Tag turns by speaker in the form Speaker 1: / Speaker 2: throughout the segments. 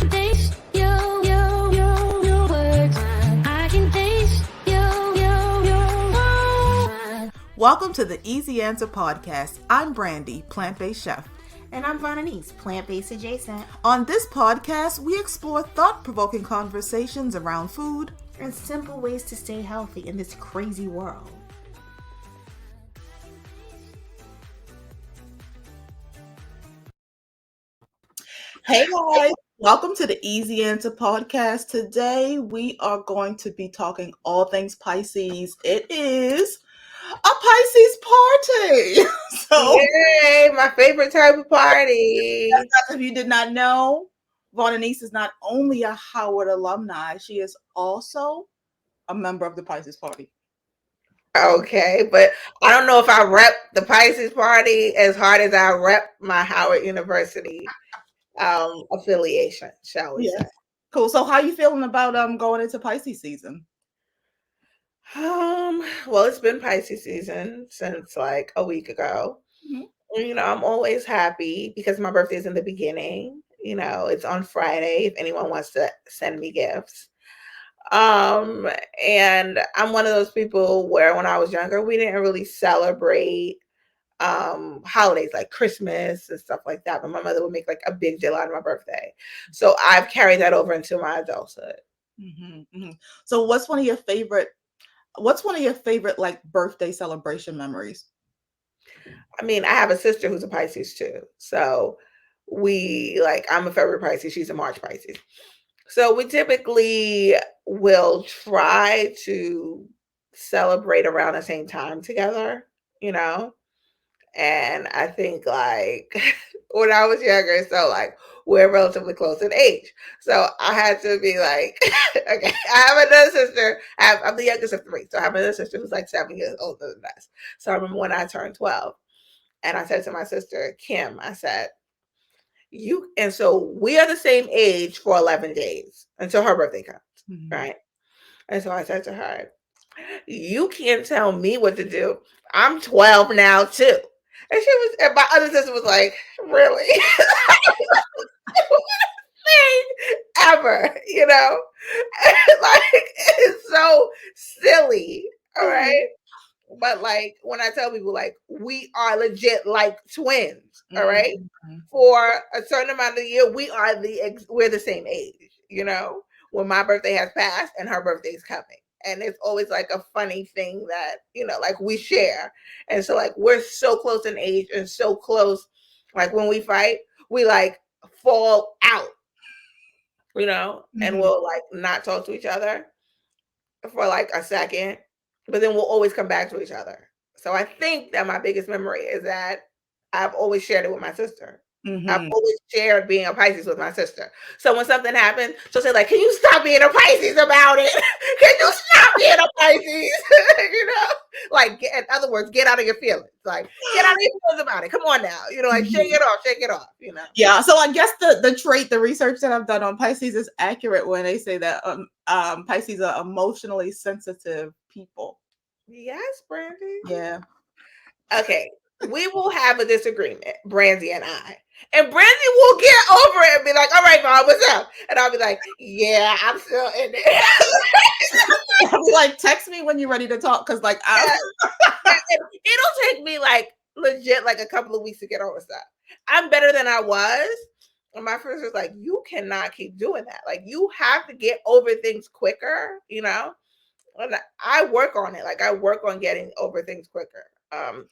Speaker 1: can taste your words. I can taste your.
Speaker 2: Welcome to the Easy Answer Podcast. I'm Brandy, plant-based chef.
Speaker 3: And I'm Anise, plant-based adjacent.
Speaker 2: On this podcast, we explore thought-provoking conversations around food
Speaker 3: and simple ways to stay healthy in this crazy world.
Speaker 2: Hey guys, welcome to the Easy Answer Podcast. Today we are going to be talking all things Pisces. It is a Pisces party.
Speaker 4: Yay, my favorite type of party.
Speaker 2: If you did not know, Anise is not only a Howard alumni, she is also a member of the Pisces Party.
Speaker 4: Okay, but I don't know if I rep the Pisces Party as hard as I rep my Howard University affiliation, shall we say.
Speaker 2: Cool. So how you feeling about going into Pisces season?
Speaker 4: Well, it's been Pisces season since like a week ago. Mm-hmm. You know, I'm always happy because my birthday is in the beginning. You know, it's on Friday if anyone wants to send me gifts. And I'm one of those people where when I was younger, we didn't really celebrate holidays like Christmas and stuff like that, but my mother would make like a big deal out of my birthday. So I've carried that over into my adulthood.
Speaker 2: Mm-hmm, mm-hmm. So what's one of your favorite like birthday celebration memories?
Speaker 4: I mean, I have a sister who's a Pisces too. So I'm a February Pisces, she's a March Pisces. So we typically will try to celebrate around the same time together, you know? And I think like when I was younger, so like we're relatively close in age. So I had to be like, okay, I have another sister. I'm the youngest of three. So I have another sister who's like 7 years older than us. So I remember when I turned 12 and I said to my sister, Kim, I said, so we are the same age for 11 days until her birthday comes, right? And so I said to her, you can't tell me what to do. I'm 12 now too. And my other sister was like, really? Thing ever, you know? Like, it's so silly, all right? But like, when I tell people, like, we are legit like twins, all right? For a certain amount of the year, we're the same age, you know? When my birthday has passed and her birthday's coming. And it's always like a funny thing that, you know, like we share. And so like, we're so close in age and so close. Like when we fight, we like fall out, you know, and we'll like not talk to each other for like a second, but then we'll always come back to each other. So I think that my biggest memory is that I've always shared it with my sister. I've always shared being a Pisces with my sister. So when something happens, she'll say like, can you stop being a Pisces about it? Can you stop being a Pisces? You know, like in other words, get out of your feelings. Like get out of your feelings about it. Come on now. You know, like shake it off, you know?
Speaker 2: Yeah. So I guess the research that I've done on Pisces is accurate when they say that Pisces are emotionally sensitive people.
Speaker 4: Yes, Brandy.
Speaker 2: Yeah.
Speaker 4: Okay. We will have a disagreement, Brandy and I. And Brandy will get over it and be like, all right, Mom, what's up? And I'll be like, yeah, I'm still in it.
Speaker 2: I'll be like, text me when you're ready to talk. Cause like,
Speaker 4: it'll take me like legit like a couple of weeks to get over stuff. I'm better than I was. And my friend was like, you cannot keep doing that. Like you have to get over things quicker, you know? And I work on it. Like I work on getting over things quicker.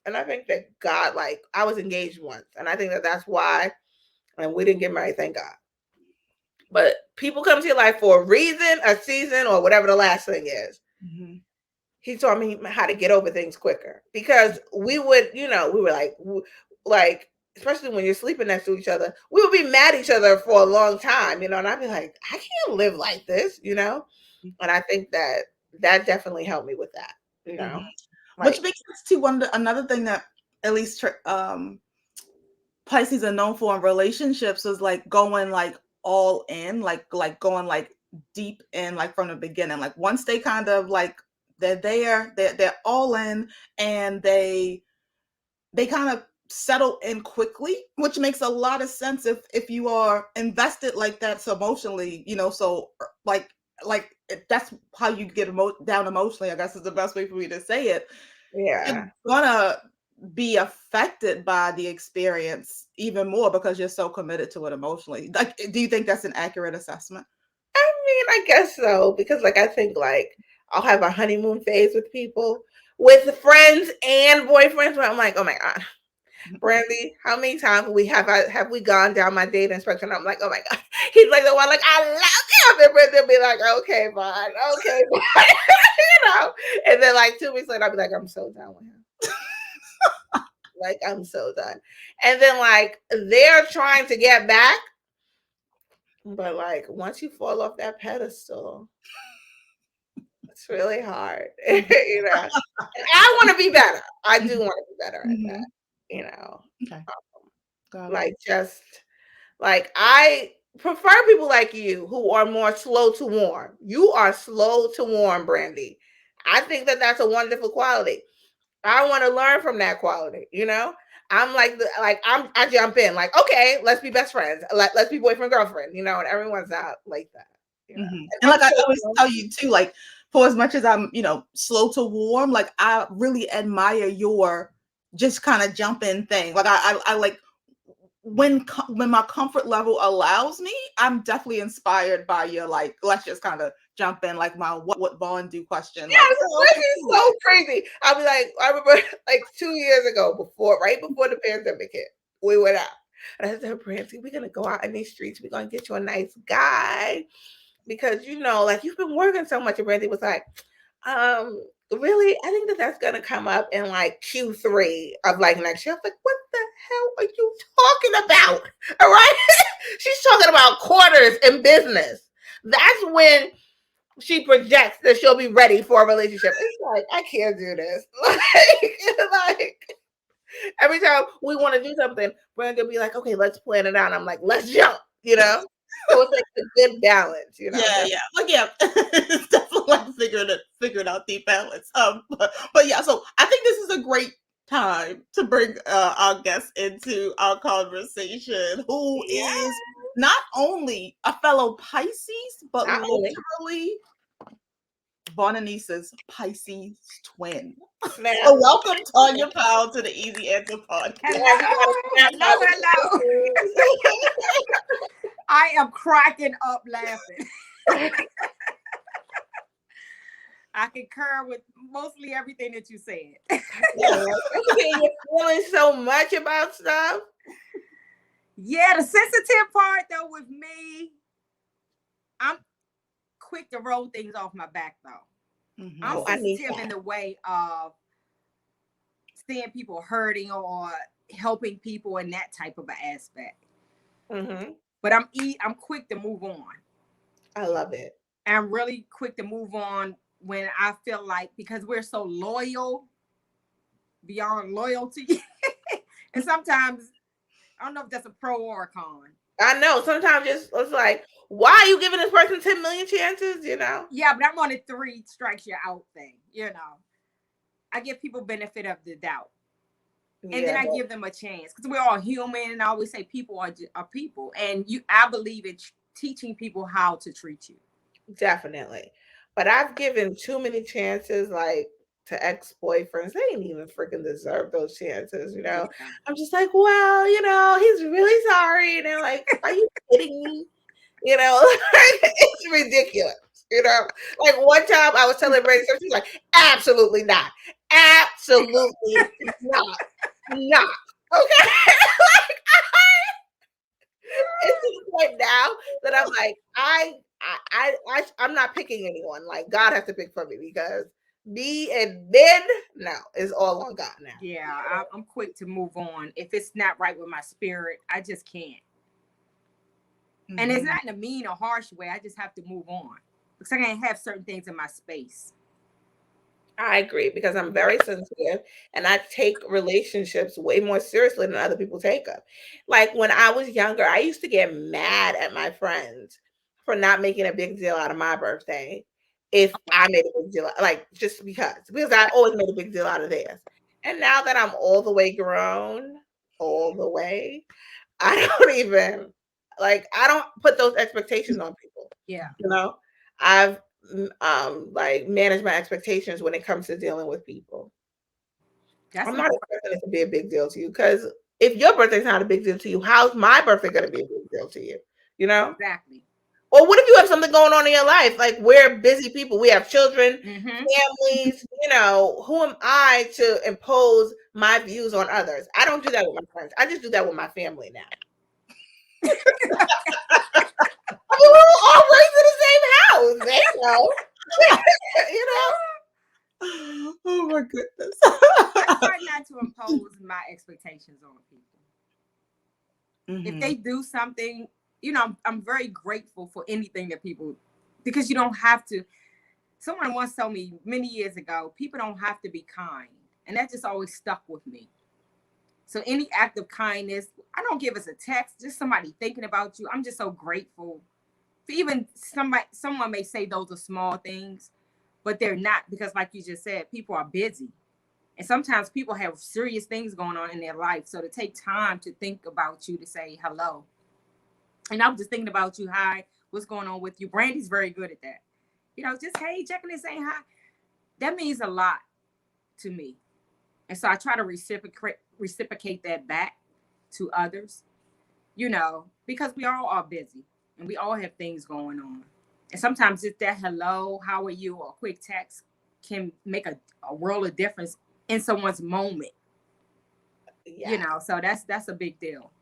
Speaker 4: And I think that God, like I was engaged once, and I think that that's why, and we didn't get married, thank God. But people come to your life for a reason, a season, or whatever the last thing is. He taught me how to get over things quicker because we would, you know, we were like, especially when you're sleeping next to each other, we would be mad at each other for a long time, you know, and I'd be like, I can't live like this, you know? And I think that definitely helped me with that, you know?
Speaker 2: Like, which makes sense too. Another thing that at least Pisces are known for in relationships is like going like all in, like going like deep in, like from the beginning. Like once they kind of like they're all in, and they kind of settle in quickly, which makes a lot of sense if you are invested like that so emotionally, so like that's how you get down emotionally, I guess is the best way for me to say it.
Speaker 4: Yeah.
Speaker 2: You're gonna be affected by the experience even more because you're so committed to it emotionally. Like, do you think that's an accurate assessment?
Speaker 4: I mean, I guess so, because like I think like I'll have a honeymoon phase with people, with friends and boyfriends, where I'm like, oh my God, Brandy, how many times have we gone down my date inspection? I'm like, oh my God. He's like the one like, I love you. And Brandy will be like, okay, fine, okay, fine. And then like 2 weeks later, I'll be like, I'm so done with him. Like, I'm so done. And then like they're trying to get back, but like once you fall off that pedestal, it's really hard. And I want to be better. I do want to be better at that.
Speaker 2: Okay. Got it.
Speaker 4: Like just like I prefer people like you who are more slow to warm. You are slow to warm, Brandy. I think that that's a wonderful quality. I want to learn from that quality. I'm I jump in like, okay, let's be best friends. Let's be boyfriend girlfriend. And everyone's not like that.
Speaker 2: And like I always tell you too, like for as much as I'm slow to warm, like I really admire your just kind of jump in thing. Like I like when my comfort level allows me, I'm definitely inspired by your like, let's just kind of jump in, like my what Vaughn do question.
Speaker 4: Yeah,
Speaker 2: Like,
Speaker 4: this is so crazy. I'll be like, I remember like 2 years ago, right before the pandemic hit, we went out. And I said, Brandy, we're gonna go out in these streets, we're gonna get you a nice guy. Because like you've been working so much. And Brandy was like, really? I think that's gonna come up in like Q3 of like next year. I was like, what the hell are you talking about? All right. She's talking about quarters in business. That's when she projects that she'll be ready for a relationship. It's like, I can't do this. Like every time we want to do something, Brandon will be like, okay, let's plan it out. I'm like, let's jump, So it's like a good balance,
Speaker 2: Yeah. Like, yeah, it's definitely like figuring out the balance. But yeah, so I think this is a great time to bring our guest into our conversation, who is not only a fellow Pisces, but literally Anise's Pisces twin. So welcome, Tonya Powell, to the Easy Answer Podcast.
Speaker 3: Hello. I am cracking up laughing. I concur with mostly everything that you said.
Speaker 4: You're feeling so much about stuff.
Speaker 3: Yeah, the sensitive part though with me, I'm quick to roll things off my back though. Mm-hmm. I'm sensitive in the way of seeing people hurting or helping people in that type of an aspect. Mm-hmm. But I'm quick to move on.
Speaker 4: I love it.
Speaker 3: I'm really quick to move on when I feel like, because we're so loyal, beyond loyalty. And sometimes, I don't know if that's a pro or a con.
Speaker 4: I know. Sometimes it's like, why are you giving this person 10 million chances,
Speaker 3: Yeah, but I'm on a 3 strikes you out thing, I give people benefit of the doubt. And then I give them a chance, because we're all human, and I always say people are people. And I believe in teaching people how to treat you.
Speaker 4: Definitely. But I've given too many chances, like, to ex-boyfriends. They didn't even freaking deserve those chances, Yeah. I'm just like, well, he's really sorry. And they're like, are you kidding me? It's ridiculous. Like one time I was telling Brady, so she's like, absolutely not. Absolutely not. Not. Okay. It's to the point now that I'm like, I'm not picking anyone. Like God has to pick for me, because me and Ben, no, it's all on God now.
Speaker 3: Yeah, I'm quick to move on. If it's not right with my spirit, I just can't. Mm-hmm. And it's not in a mean or harsh way. I just have to move on, because I can't have certain things in my space.
Speaker 4: I agree, because I'm very sensitive and I take relationships way more seriously than other people take them. Like when I was younger, I used to get mad at my friends for not making a big deal out of my birthday. If I made a big deal, like just because I always made a big deal out of theirs. And now that I'm all the way grown, all the way. I don't put those expectations on people.
Speaker 3: Yeah.
Speaker 4: You know, I've like managed my expectations when it comes to dealing with people.
Speaker 3: That's
Speaker 4: I'm not
Speaker 3: important.
Speaker 4: expecting it to be a big deal to you because if your birthday's not a big deal to you, how's my birthday going to be a big deal to you? You know?
Speaker 3: Exactly.
Speaker 4: Or what if you have something going on in your life? Like we're busy people. We have children, families. You know, who am I to impose my views on others? I don't do that with my friends. I just do that with my family now. I mean, we're all raised in the same house. They know. You know?
Speaker 2: Oh my goodness.
Speaker 3: I try not to impose my expectations on people. If they do something, you know, I'm very grateful for anything that people, because you don't have to. Someone once told me many years ago, people don't have to be kind. And that just always stuck with me. So any act of kindness, I don't give us a text, just somebody thinking about you. I'm just so grateful for even someone may say those are small things, but they're not, because like you just said, people are busy. And sometimes people have serious things going on in their life. So to take time to think about you, to say hello. And I'm just thinking about you. Hi, what's going on with you? Brandy's very good at that. You know, just, hey, checking and saying hi. That means a lot to me. And so I try to reciprocate that back to others, you know, because we all are busy and we all have things going on. And sometimes just that hello, how are you, or a quick text can make a world of difference in someone's moment. Yeah. You know, so that's a big deal.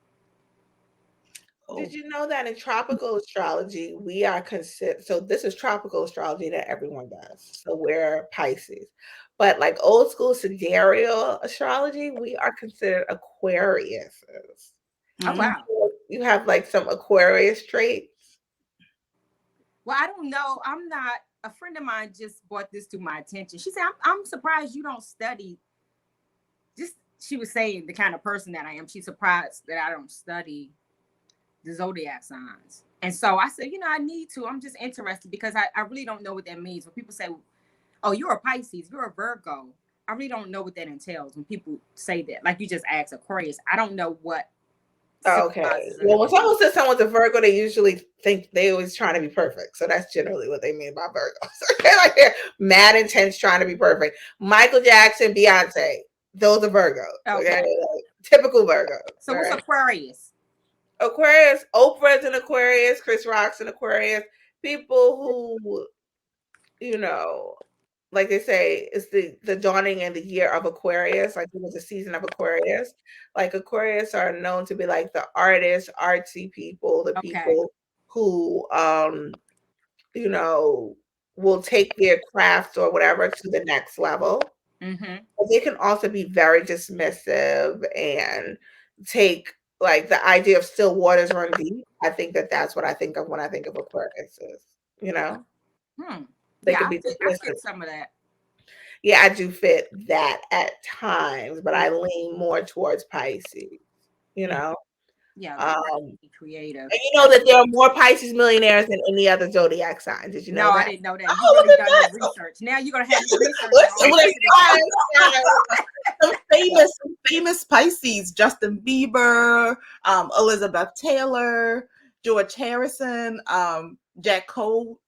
Speaker 4: Did you know that in tropical astrology, we are considered, so this is tropical astrology that everyone does. So we're Pisces. But like old school sidereal astrology, we are considered Aquariuses.
Speaker 3: Oh, wow.
Speaker 4: You have like some Aquarius traits?
Speaker 3: Well, I don't know. I'm not, a friend of mine just brought this to my attention. She said, I'm surprised you don't study. Just, she was saying the kind of person that I am. She's surprised that I don't study the zodiac signs. And so I said, you know, I need to. I'm just interested because I really don't know what that means. When people say, oh, you're a Pisces, you're a Virgo, I really don't know what that entails when people say that. Like you just asked Aquarius, I don't know what.
Speaker 4: Okay. Well, when someone says someone's a Virgo, they usually think they always trying to be perfect. So that's generally what they mean by Virgos. Like they're mad intense trying to be perfect. Michael Jackson, Beyonce, those are Virgos. Okay. Like, typical Virgos.
Speaker 3: So what's Aquarius?
Speaker 4: Aquarius, Oprah's an Aquarius, Chris Rock's an Aquarius. People who, you know, like they say, it's the dawning and the year of Aquarius. Like it was a season of Aquarius. Like Aquarius are known to be like the artists, artsy people, the people who you know, will take their craft or whatever to the next level. But they can also be very dismissive and take like the idea of still waters run deep. I think that's what I think of when I think of Aquarius. You know, they
Speaker 3: yeah,
Speaker 4: can be
Speaker 3: I fit some of that.
Speaker 4: Yeah, I do fit that at times, but I lean more towards Pisces. You know,
Speaker 3: yeah, creative.
Speaker 4: And you know that there are more Pisces millionaires than any other zodiac sign. Did you know that?
Speaker 3: No, I didn't know that. You really done your research. Now you're gonna have your research.
Speaker 2: Some famous Pisces: Justin Bieber, Elizabeth Taylor, George Harrison, Jack Cole.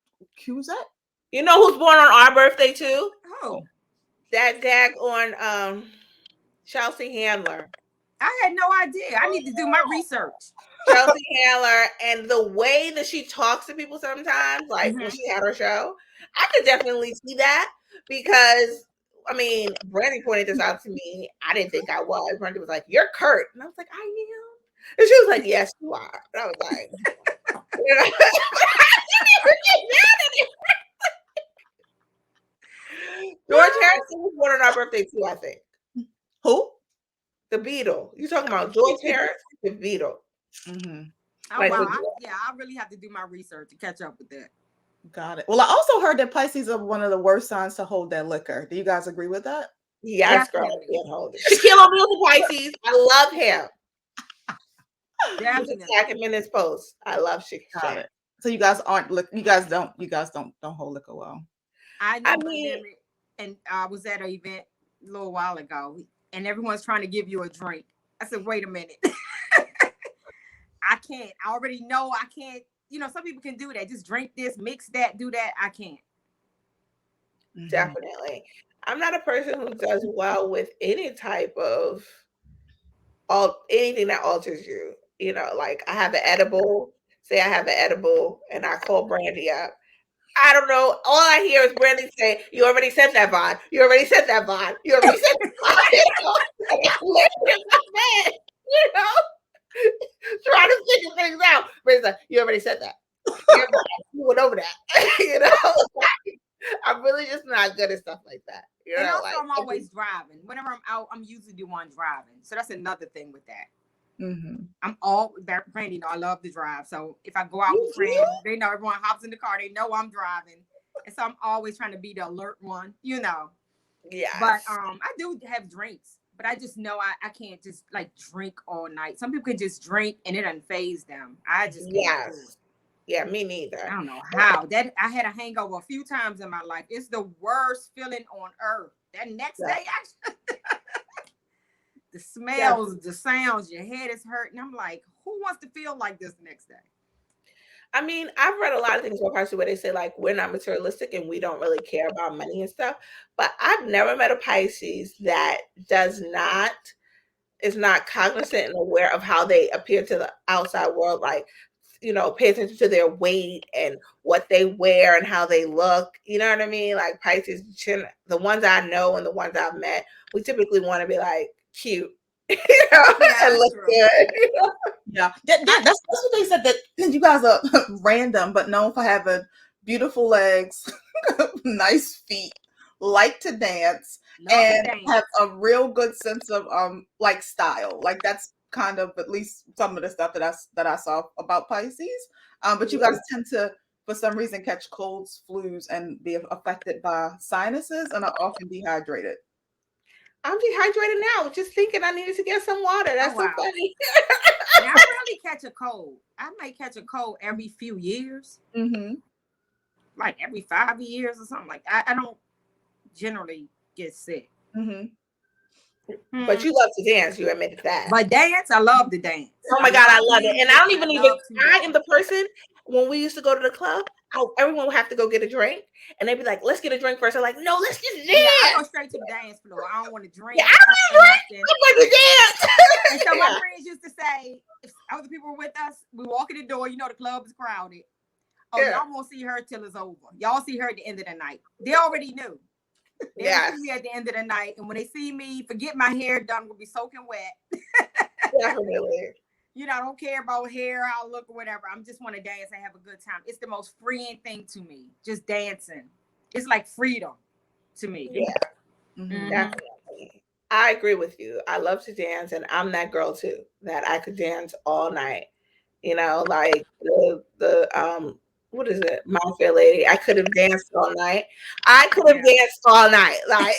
Speaker 2: Who's that?
Speaker 4: You know who's born on our birthday too?
Speaker 3: Oh,
Speaker 4: that dag on Chelsea Handler.
Speaker 3: I had no idea. I need to do my research.
Speaker 4: Chelsea Handler, and the way that she talks to people sometimes, like when she had her show, I could definitely see that because I mean, Brandy pointed this out to me. I didn't think I was. Brandy was like, "You're Kurt," and I was like, "I am," and she was like, "Yes, you are." And I was like, you know, George Harrison was born on our birthday too, I think.
Speaker 2: Who?
Speaker 4: The Beatle. You talking about George Harrison, the Beatle?
Speaker 3: Oh, like, wow. I really have to do my research to catch up with that.
Speaker 2: Got it. Well, I also heard that Pisces are one of the worst signs to hold their liquor. Do you guys agree with that?
Speaker 4: Yes, girl. Hold it. Shaquille O'Neal's a Pisces. I love him. Attack him in his post. I love Shaquille.
Speaker 2: So you guys don't hold liquor well.
Speaker 3: I know. And I was at an event a little while ago, and everyone's trying to give you a drink. I said, wait a minute. I can't. I already know I can't. You know, some people can do that. Just drink this, mix that, do that. I can't.
Speaker 4: Definitely. I'm not a person who does well with any type of anything that alters you. You know, like I have an edible, say I have an edible and I call Brandy up. I don't know. All I hear is Brandy say, "You already said that, Vaughn. You already said that, Vaughn. You already said that, Vaughn." You know? And I'm literally in my bed, you know, trying to figure things out. Brandy's like, "You already said that. You went over that." You know, I'm really just not good at stuff like that. You know,
Speaker 3: and also,
Speaker 4: like,
Speaker 3: I'm always driving. Whenever I'm out, I'm usually the one driving. So that's another thing with that. I'm all Brandy. Know I love to drive. So if I go out with friends, they know everyone hops in the car. They know I'm driving, and so I'm always trying to be the alert one. You know.
Speaker 4: Yeah.
Speaker 3: But I do have drinks, but I just know I can't just like drink all night. Some people can just drink and it doesn't phase them. I just can't do it.
Speaker 4: Yeah, me neither.
Speaker 3: I don't know how. That I had a hangover a few times in my life. It's the worst feeling on earth. That next day, actually, the smells, the sounds, your head is hurting. I'm like, who wants to feel like this the next day?
Speaker 4: I mean, I've read a lot of things about Pisces where they say like we're not materialistic and we don't really care about money and stuff. But I've never met a Pisces that is not cognizant and aware of how they appear to the outside world. Like, you know, pay attention to their weight and what they wear and how they look. You know what I mean? Like Pisces, the ones I know and the ones I've met, we typically want to be like cute, you know, and look good. You know?
Speaker 2: Yeah, that's what they said, that you guys are random, but known for having beautiful legs, nice feet, like to dance, have a real good sense of like style. Like that's kind of at least some of the stuff that I saw about Pisces. But you guys tend to, for some reason, catch colds, flus, and be affected by sinuses, and are often dehydrated.
Speaker 4: I'm dehydrated now, just thinking I needed to get some water. That's so funny.
Speaker 3: Now, I rarely catch a cold. I may catch a cold every few years. Like every 5 years or something like that. I don't generally get sick.
Speaker 4: But you love to dance, you admitted that.
Speaker 3: But dance, I love to dance.
Speaker 4: Oh my God, I love it. And I don't even I am the person, when we used to go to the club, everyone would have to go get a drink. And they'd be like, let's get a drink first. I'm like, no, let's just dance.
Speaker 3: Yeah, I go straight to the dance floor. I don't want to drink.
Speaker 4: Yeah, I don't drink. I want to dance.
Speaker 3: And so my friends used to say, if other people were with us, we walk in the door, you know the club is crowded. Oh, y'all won't see her till it's over. Y'all see her at the end of the night. They already knew. They see me at the end of the night. And when they see me, forget my hair done, will be soaking wet.
Speaker 4: Definitely.
Speaker 3: You know, I don't care about hair, how I look, or whatever. I just want to dance and have a good time. It's the most freeing thing to me. Just dancing. It's like freedom to me.
Speaker 4: Yeah. Definitely. I agree with you. I love to dance, and I'm that girl too, that I could dance all night. You know, like the what is it? My Fair Lady. I could have danced all night. I could have danced all night. Like,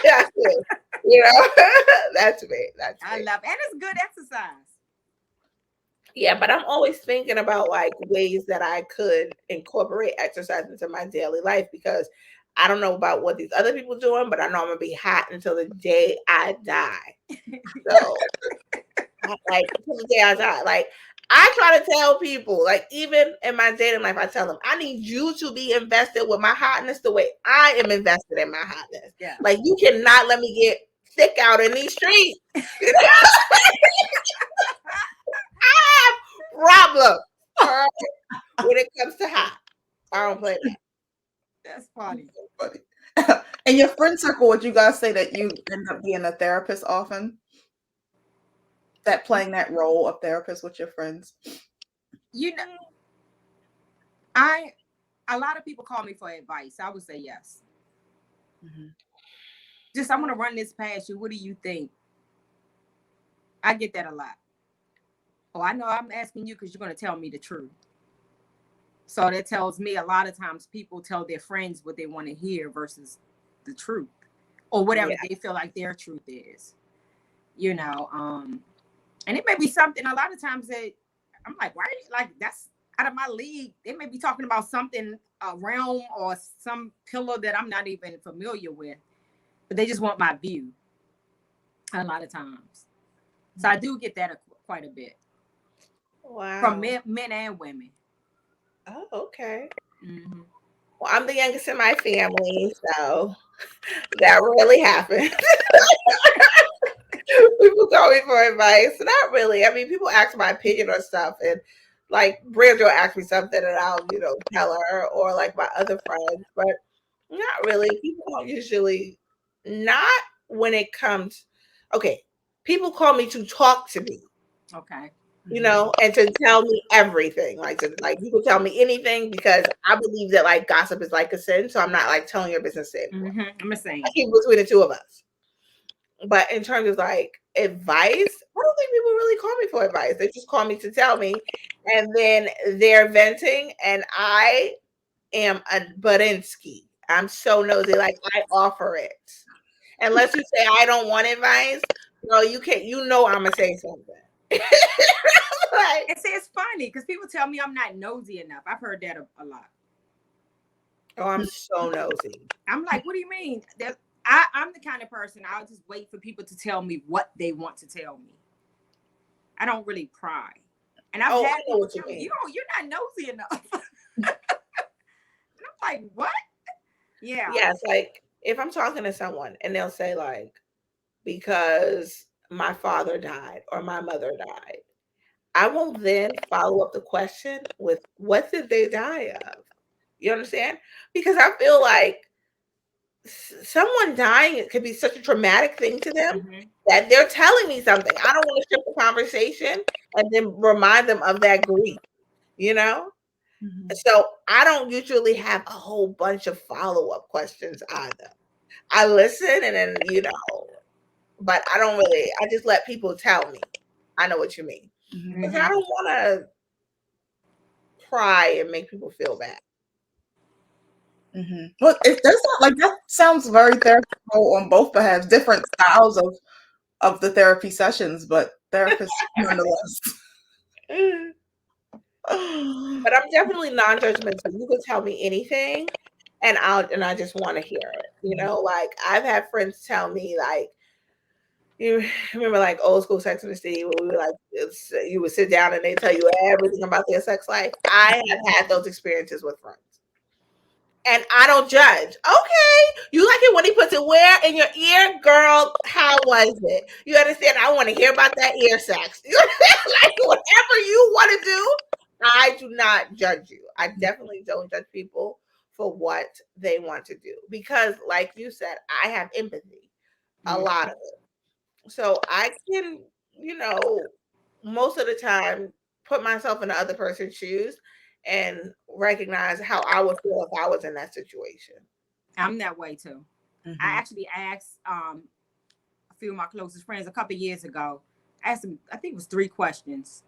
Speaker 4: that's it. You know, that's me.
Speaker 3: I love it. And it's good exercise.
Speaker 4: Yeah, but I'm always thinking about like ways that I could incorporate exercise into my daily life, because I don't know about what these other people doing, but I know I'm gonna be hot until the day I die. So, like, until the day I die, like. I try to tell people, like, even in my dating life, I tell them, I need you to be invested with my hotness the way I am invested in my hotness. Yeah. Like, you cannot let me get sick out in these streets. You know? I have problems when it comes to hot. I don't play that.
Speaker 3: That's funny.
Speaker 2: In your friend circle, would you guys say that you end up being a therapist often? That playing that role of therapist with your friends?
Speaker 3: You know, a lot of people call me for advice. I would say yes. Just, I'm going to run this past you. What do you think? I get that a lot. Oh, I know I'm asking you because you're going to tell me the truth. So that tells me a lot of times people tell their friends what they want to hear versus the truth, or whatever they feel like their truth is. You know, and it may be something a lot of times that I'm like, why are you, like, that's out of my league. They may be talking about something, a realm or some pillar that I'm not even familiar with, but they just want my view a lot of times. So I do get that quite a bit.
Speaker 4: Wow.
Speaker 3: From men and women.
Speaker 4: Oh, okay.
Speaker 3: Mm-hmm.
Speaker 4: Well, I'm the youngest in my family, so that really happened. People call me for advice. Not really. I mean, people ask my opinion on stuff, and like Bridget will ask me something, and I'll, tell her, or like my other friends, but not really. People don't usually, not when it comes. Okay, people call me to talk to me.
Speaker 3: Okay.
Speaker 4: And to tell me everything, like you can tell me anything because I believe that like gossip is like a sin, so I'm not like telling your business to anyone.
Speaker 3: Mm-hmm. I'm the same.
Speaker 4: I keep it between the two of us. But in terms of like advice, I don't think people really call me for advice. They just call me to tell me, and then they're venting, and I am a Badinsky. I'm so nosy, like I offer it. Unless you say I don't want advice, no, you can't. I'm gonna say something. Like,
Speaker 3: It's funny because people tell me I'm not nosy enough. I've heard that a lot.
Speaker 4: oh, I'm so nosy.
Speaker 3: I'm like, what do you mean? I'm the kind of person I'll just wait for people to tell me what they want to tell me. I don't really pry. And I've had people tell me, you're not nosy enough. And I'm like, what? Yeah.
Speaker 4: Yes, like if I'm talking to someone and they'll say like, because my father died or my mother died, I will then follow up the question with what did they die of? You understand? Because I feel like someone dying, it could be such a traumatic thing to them that they're telling me something. I don't want to shift the conversation and then remind them of that grief, So I don't usually have a whole bunch of follow-up questions either. I listen and then, but I don't really, I just let people tell me. I know what you mean. Because I don't want to pry and make people feel bad.
Speaker 2: Well, that's not like that sounds very therapeutical on both behalves. Different styles of the therapy sessions, but therapists nonetheless.
Speaker 4: But I'm definitely non-judgmental. You can tell me anything, and I just want to hear it. Like I've had friends tell me like, you remember like old school Sex and the City where we were like, you would sit down and they tell you everything about their sex life. I have had those experiences with friends. And I don't judge. Okay. You like it when he puts it where? In your ear? Girl, how was it? You understand? I want to hear about that ear sex. You understand? Like whatever you want to do, I do not judge you. I definitely don't judge people for what they want to do. Because like you said, I have empathy. A lot of it. So I can, most of the time put myself in the other person's shoes and recognize how I would feel if I was in that situation.
Speaker 3: I'm that way too. I actually asked a few of my closest friends a couple of years ago. I asked them, I think it was 3 questions.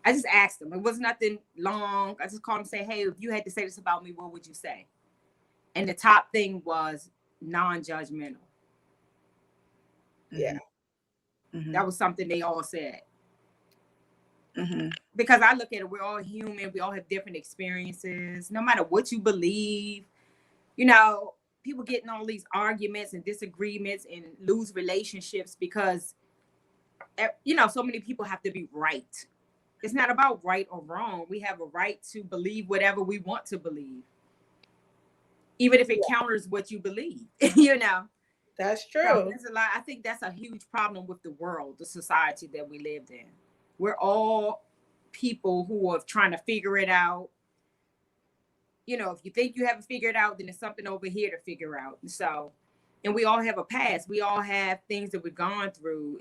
Speaker 3: I just asked them. It was nothing long. I just called them and say, hey, if you had to say this about me, what would you say? And the top thing was non-judgmental.
Speaker 4: Yeah.
Speaker 3: That was something they all said. Because I look at it, we're all human. We all have different experiences. No matter what you believe, people get in all these arguments and disagreements and lose relationships because, so many people have to be right. It's not about right or wrong. We have a right to believe whatever we want to believe, even if it counters what you believe,
Speaker 4: That's true.
Speaker 3: So there's a lot. I think that's a huge problem with the world, the society that we lived in. We're all people who are trying to figure it out. If you think you haven't figured it out, then there's something over here to figure out. And we all have a past. We all have things that we've gone through.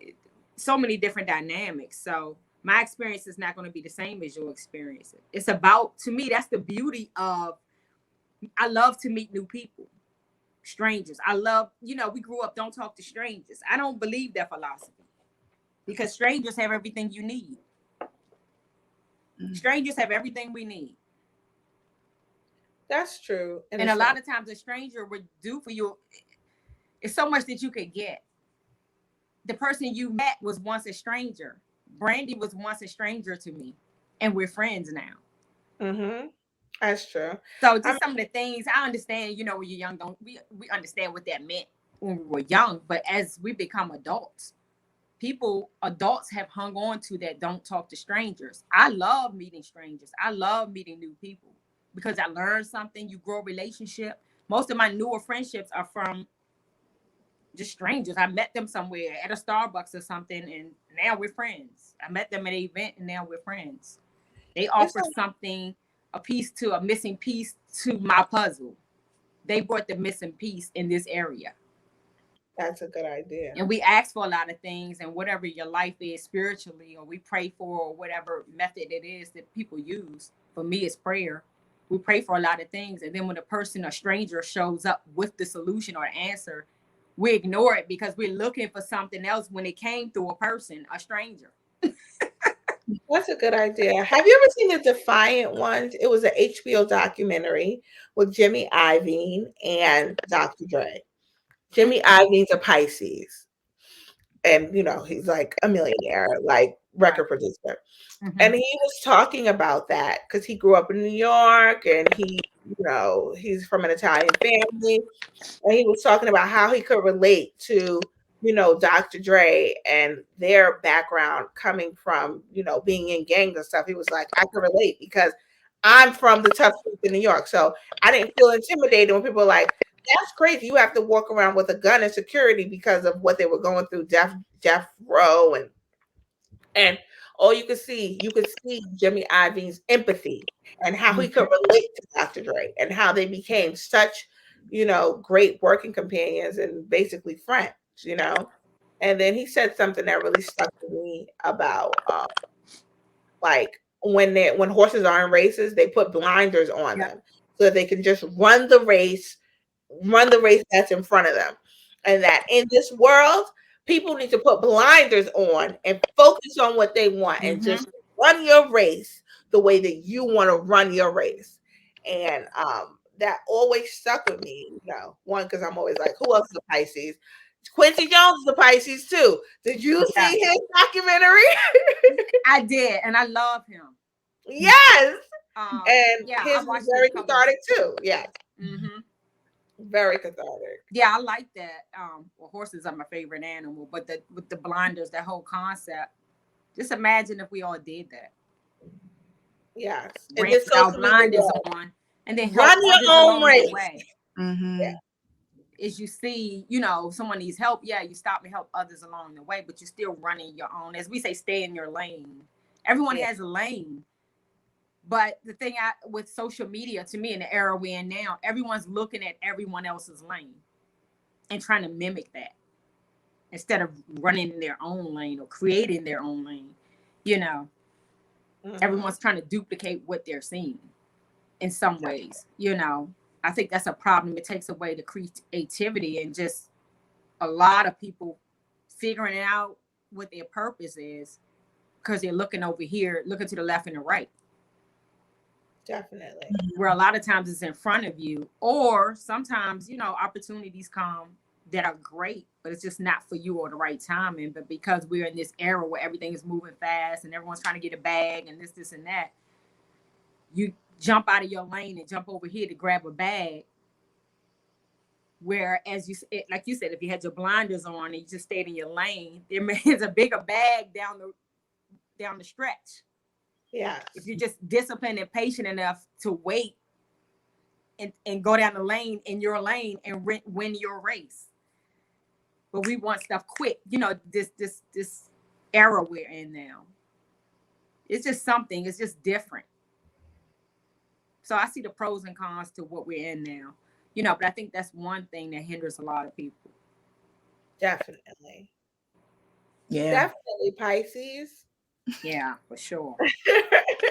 Speaker 3: So many different dynamics. So my experience is not going to be the same as your experience. It's about, to me, that's the beauty of, I love to meet new people. Strangers. I love, we grew up, don't talk to strangers. I don't believe that philosophy because strangers have everything you need. Strangers have everything we need.
Speaker 4: That's true.
Speaker 3: And a lot of times a stranger would do for you. It's so much that you could get. The person you met was once a stranger. Brandy was once a stranger to me, and we're friends now.
Speaker 4: That's true.
Speaker 3: So just some of the things I understand, when you're young, we understand what that meant when we were young, but as we become adults, adults have hung on to that don't talk to strangers. I love meeting strangers. I love meeting new people because I learned something. You grow a relationship. Most of my newer friendships are from just strangers. I met them somewhere at a Starbucks or something, and now we're friends. I met them at an event, and now we're friends. They offered something, a missing piece to my puzzle. They brought the missing piece in this area.
Speaker 4: That's a good idea.
Speaker 3: And we ask for a lot of things, and whatever your life is spiritually, or we pray for, or whatever method it is that people use. For me, it's prayer. We pray for a lot of things, and then when a stranger shows up with the solution or answer, we ignore it because we're looking for something else when it came through a person, a stranger.
Speaker 4: That's a good idea. Have you ever seen the Defiant One? It was an HBO documentary with Jimmy Iovine and Dr. Dre. Jimmy Iovine's a Pisces, and he's like a millionaire, like record producer.
Speaker 3: Mm-hmm.
Speaker 4: And he was talking about that because he grew up in New York, and he's from an Italian family, and he was talking about how he could relate to Dr. Dre and their background coming from being in gangs and stuff. He was like, I could relate because I'm from the tough streets in New York, so I didn't feel intimidated when people were like, that's crazy. You have to walk around with a gun and security because of what they were going through, death row, and all you could see Jimmy Iovine's empathy and how he could relate to Dr. Dre and how they became such, great working companions and basically friends, And then he said something that really stuck to me about like when horses are in races, they put blinders on them so that they can just run the race that's in front of them. And that in this world, people need to put blinders on and focus on what they want and just run your race the way that you want to run your race. And that always stuck with me, one, because I'm always like, who else is a Pisces? Quincy Jones is a Pisces too. Did you see his documentary?
Speaker 3: I did, and I love him.
Speaker 4: Yes. And his was very cathartic too. Yes.
Speaker 3: Mm-hmm.
Speaker 4: Very cathartic.
Speaker 3: Yeah, I like that. Well, horses are my favorite animal, but with the blinders, that whole concept. Just imagine if we all did that.
Speaker 4: Yes.
Speaker 3: And just our blinders on, and then
Speaker 4: run your own race.
Speaker 2: Mm-hmm.
Speaker 4: Yeah.
Speaker 3: As you see, someone needs help, you stop and help others along the way, but you're still running your own. As we say, stay in your lane. Everyone has a lane. But the thing with social media, to me, in the era we're in now, everyone's looking at everyone else's lane and trying to mimic that instead of running in their own lane or creating their own lane. Everyone's trying to duplicate what they're seeing in some ways. I think that's a problem. It takes away the creativity and just a lot of people figuring out what their purpose is because they're looking over here, looking to the left and the right.
Speaker 4: Definitely.
Speaker 3: Where a lot of times it's in front of you, or sometimes, opportunities come that are great, but it's just not for you or the right timing. But because we're in this era where everything is moving fast and everyone's trying to get a bag and this and that, you jump out of your lane and jump over here to grab a bag. Whereas like you said, if you had your blinders on and you just stayed in your lane, there's a bigger bag down the stretch.
Speaker 4: Yeah.
Speaker 3: If you're just disciplined and patient enough to wait and go down the lane in your lane and win your race. But we want stuff quick. This era we're in now. It's just something. It's just different. So I see the pros and cons to what we're in now. But I think that's one thing that hinders a lot of people.
Speaker 4: Definitely.
Speaker 2: Yeah.
Speaker 4: Definitely Pisces.
Speaker 3: Yeah, for sure.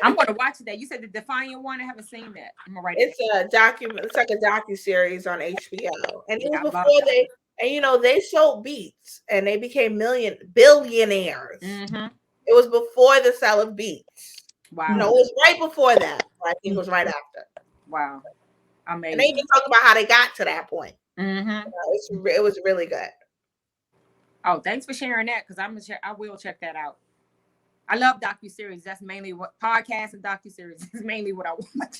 Speaker 3: I'm going to watch that. You said the Defiant One. I haven't seen that. I'm gonna write it.
Speaker 4: It's a document. It's like a docuseries on HBO, and it was before they. And they sold beats, and they became billionaires.
Speaker 3: Mm-hmm.
Speaker 4: It was before the sale of beats.
Speaker 3: Wow.
Speaker 4: It was right before that. I think it was right after.
Speaker 3: Wow. Amazing.
Speaker 4: And they even talk about how they got to that point.
Speaker 3: Mm-hmm.
Speaker 4: It was really good.
Speaker 3: Oh, thanks for sharing that, because I will check that out. I love docuseries. That's mainly what podcasts and docuseries is mainly what I watch.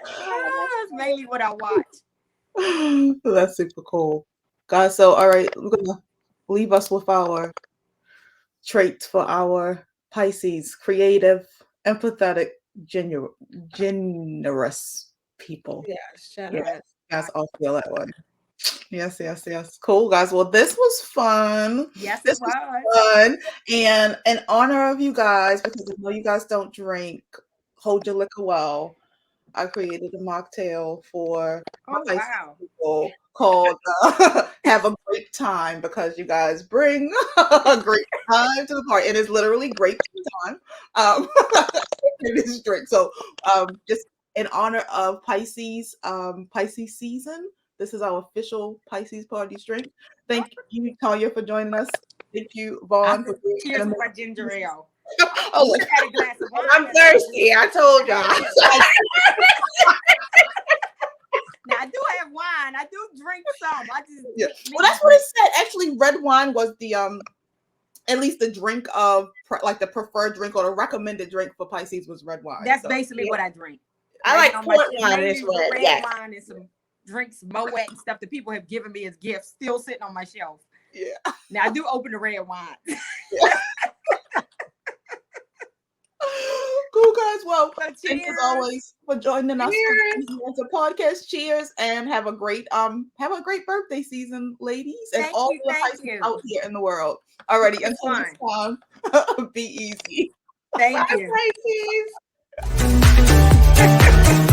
Speaker 3: That's mainly what I watch.
Speaker 2: That's super cool, guys. So, all right, leave us with our traits for our Pisces: creative, empathetic, generous people.
Speaker 4: Yes,
Speaker 2: Yes,
Speaker 4: generous.
Speaker 2: guys all feel that way. Yes. Cool, guys. Well, this was fun.
Speaker 3: Yes,
Speaker 2: This
Speaker 3: it
Speaker 2: was
Speaker 3: was.
Speaker 2: fun. And in honor of you guys, because I know you guys don't drink, hold your liquor well. I created a mocktail for my
Speaker 3: Oh,
Speaker 2: Pisces
Speaker 3: wow.
Speaker 2: people called Have a Great Time, because you guys bring a great time to the party. It is literally great time. It is drink. So just in honor of Pisces, Pisces season, this is our official Pisces party drink. Thank you, Tonya, for joining us. Thank you, Vaughn, for being
Speaker 3: Cheers
Speaker 2: an
Speaker 3: with my
Speaker 2: amazing-
Speaker 3: ginger ale.
Speaker 2: Oh,
Speaker 3: You should have had a glass of wine.
Speaker 4: I'm thirsty. I told y'all.
Speaker 3: Now I do have wine. I do drink some. I just
Speaker 2: yeah. Well, that's what it said. Actually, red wine was the at least the drink of like the preferred drink or the recommended drink for Pisces was red wine.
Speaker 3: That's
Speaker 2: so.
Speaker 3: basically what I drink.
Speaker 4: I like
Speaker 3: on
Speaker 4: port
Speaker 3: my
Speaker 4: wine as well.
Speaker 3: red
Speaker 4: Yes.
Speaker 3: wine and some drinks, Moet and stuff that people have given me as gifts, still sitting on my shelf.
Speaker 2: Yeah.
Speaker 3: Now I do open the red wine.
Speaker 2: Cool, guys. Well,
Speaker 3: So
Speaker 2: thanks
Speaker 3: cheers.
Speaker 2: as always for joining us for the podcast. Cheers, and have a great birthday season, ladies, and
Speaker 3: Thank
Speaker 2: all
Speaker 3: you,
Speaker 2: the
Speaker 3: thank
Speaker 2: Pisces
Speaker 3: you.
Speaker 2: out here in the world. Alrighty,
Speaker 3: It's
Speaker 2: until next time, be easy.
Speaker 3: Thank
Speaker 4: Bye,
Speaker 3: you.
Speaker 4: Pisces.